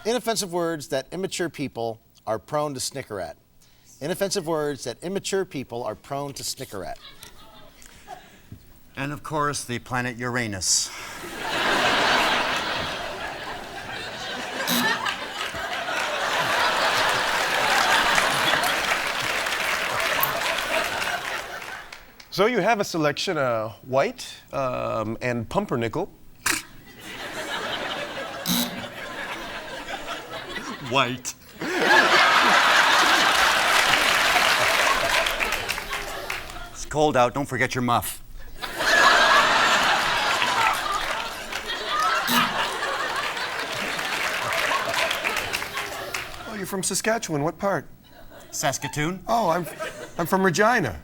Inoffensive words that immature people are prone to snicker at. Inoffensive words that immature people are prone to snicker at. And of course, the planet Uranus. So you have a selection of white and pumpernickel. White. It's cold out. Don't forget your muff. Oh, you're from Saskatchewan. What part? Saskatoon. Oh, I'm from Regina.